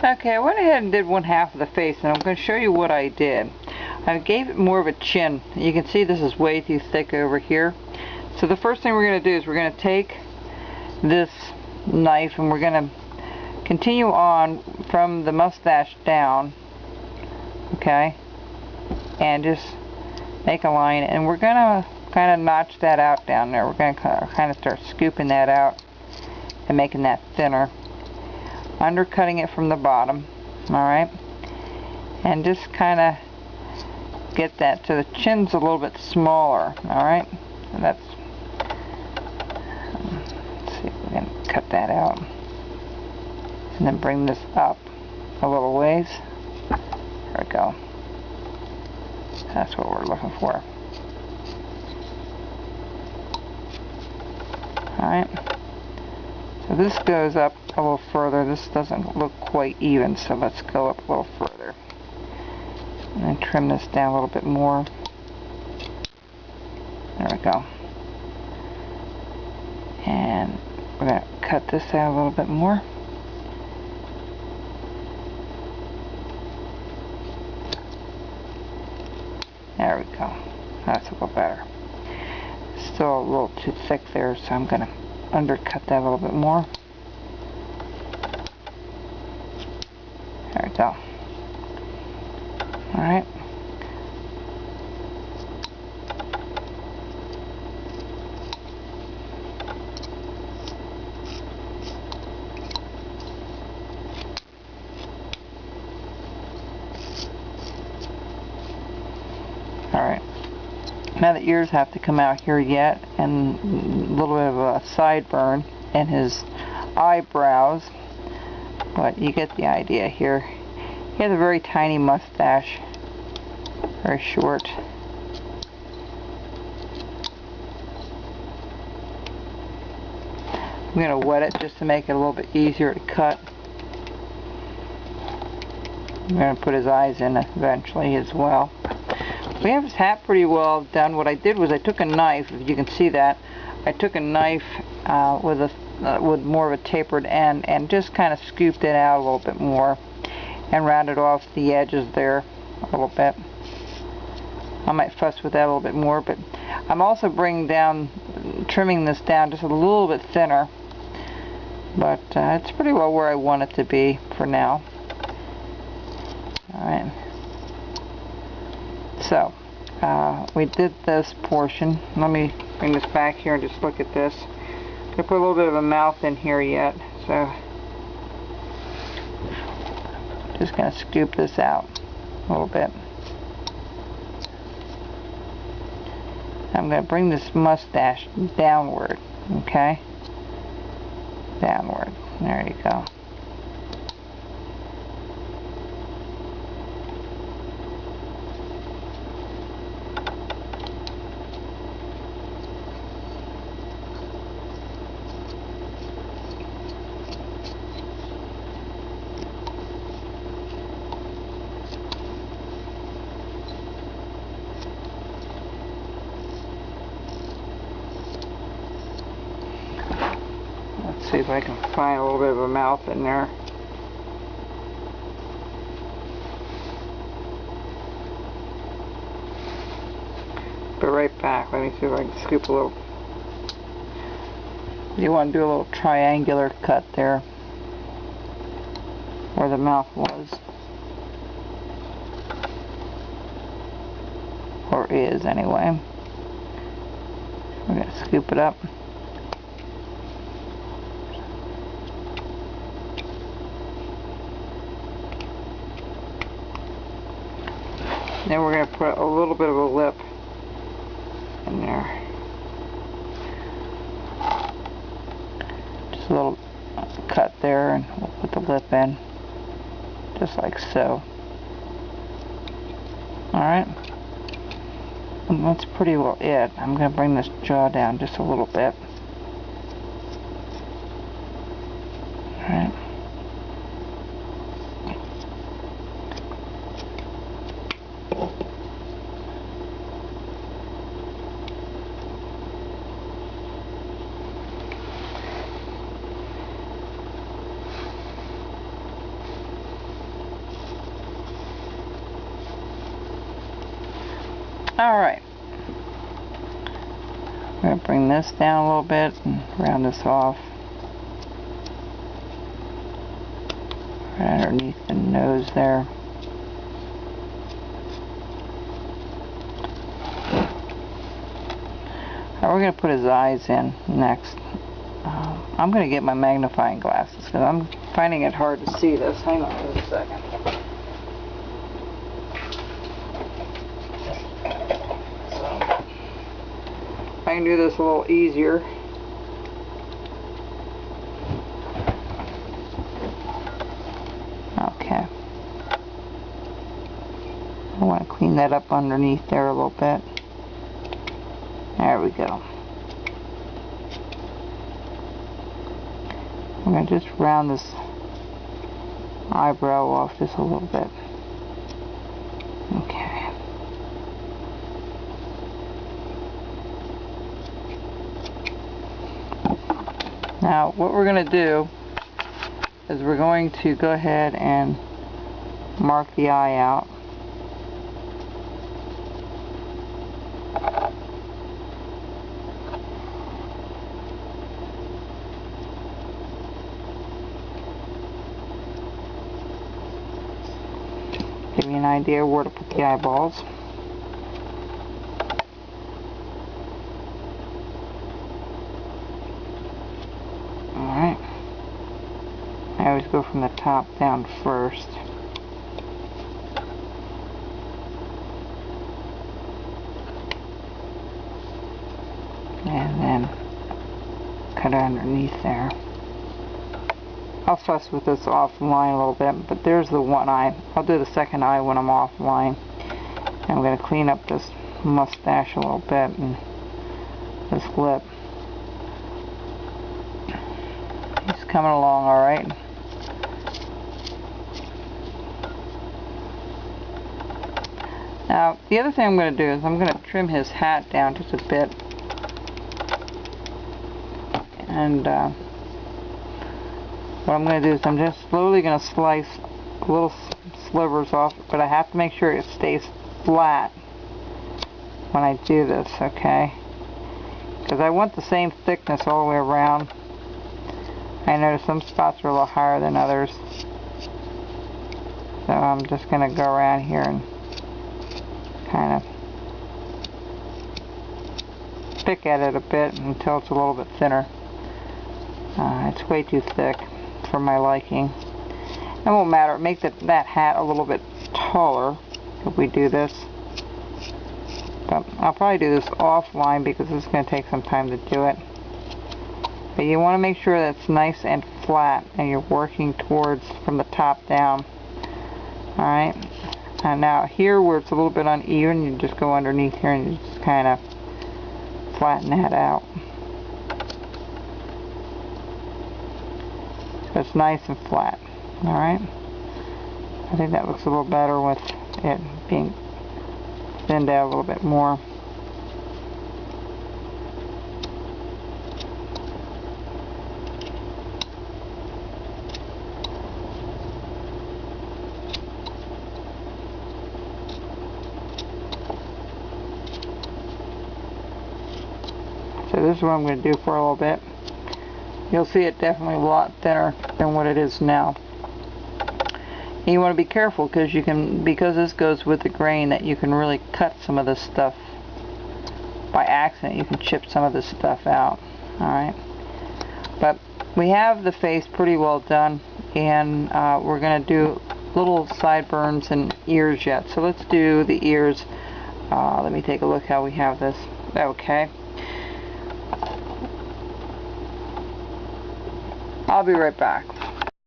Okay, I went ahead and did one half of the face, and I'm going to show you what I did. I gave it more of a chin. You can see this is way too thick over here. So the first thing we're going to do is we're going to take this knife and we're going to continue on from the mustache down, okay, and just make a line, and we're going to kind of notch that out down there. We're going to kind of start scooping that out and making that thinner, undercutting it from the bottom, alright, and just kind of get that so the chin's a little bit smaller, alright. That's, let's see if we can cut that out, and then bring this up a little ways. There we go. That's what we're looking for. Alright, so this goes up a little further. This doesn't look quite even, so let's go up a little further. And then trim this down a little bit more. There we go. And we're going to cut this out a little bit more. There we go. That's a little better. Still a little too thick there, so I'm going to undercut that a little bit more. There we go. Alright. Alright. Now the ears have to come out here yet, and a little bit of a sideburn in his eyebrows, but you get the idea here. He has a very tiny mustache, very short. I'm going to wet it just to make it a little bit easier to cut. I'm going to put his eyes in eventually as well. We have his hat pretty well done. What I did was I took a knife, if you can see that, I took a knife with more of a tapered end and just kind of scooped it out a little bit more and rounded off the edges there a little bit. I might fuss with that a little bit more, but I'm also trimming this down just a little bit thinner, but it's pretty well where I want it to be for now. Alright. So, we did this portion. Let me bring this back here and just look at this. I'm going to put a little bit of a mouth in here yet, so just going to scoop this out a little bit. I'm going to bring this mustache downward, okay? Downward. There you go. See if I can find a little bit of a mouth in there. Be right back. Let me see if I can scoop a little. You want to do a little triangular cut there where the mouth was, or is anyway. We're going to scoop it up. Then we're going to put a little bit of a lip in there. Just a little cut there, and we'll put the lip in. Just like so. Alright. And that's pretty well it. I'm going to bring this jaw down just a little bit. Alright. Alright. I'm going to bring this down a little bit and round this off. Right underneath the nose there. We're going to put his eyes in next. I'm going to get my magnifying glasses because I'm finding it hard to see this. Hang on just a second. So, I can do this a little easier. Okay. I want to clean that up underneath there a little bit. There we go. I'm going to just round this eyebrow off just a little bit. Okay. Now what we're going to do is we're going to go ahead and mark the eye out. Give me an idea where to put the eyeballs. Alright. I always go from the top down first. And then cut underneath there. I'll fuss with this offline a little bit, but there's the one eye. I'll do the second eye when I'm offline. And I'm going to clean up this mustache a little bit and this lip. He's coming along alright. Now, the other thing I'm going to do is I'm going to trim his hat down just a bit. And what I'm going to do is I'm just slowly going to slice little slivers off, but I have to make sure it stays flat when I do this, okay? Because I want the same thickness all the way around. I notice some spots are a little higher than others. So I'm just going to go around here and kind of pick at it a bit until it's a little bit thinner. It's way too thick for my liking. It won't matter. Make that hat a little bit taller if we do this. But I'll probably do this offline because it's going to take some time to do it. But you want to make sure that it's nice and flat and you're working towards from the top down. Alright. And now here where it's a little bit uneven, you just go underneath here and you just kind of flatten that out. So it's nice and flat. Alright? I think that looks a little better with it being thinned out a little bit more. So this is what I'm going to do for a little bit. You'll see it definitely a lot thinner than what it is now. And you want to be careful because this goes with the grain, that you can really cut some of this stuff by accident. You can chip some of this stuff out. Alright. But we have the face pretty well done, and we're going to do little sideburns and ears yet. So let's do the ears. Let me take a look how we have this. Okay. I'll be right back.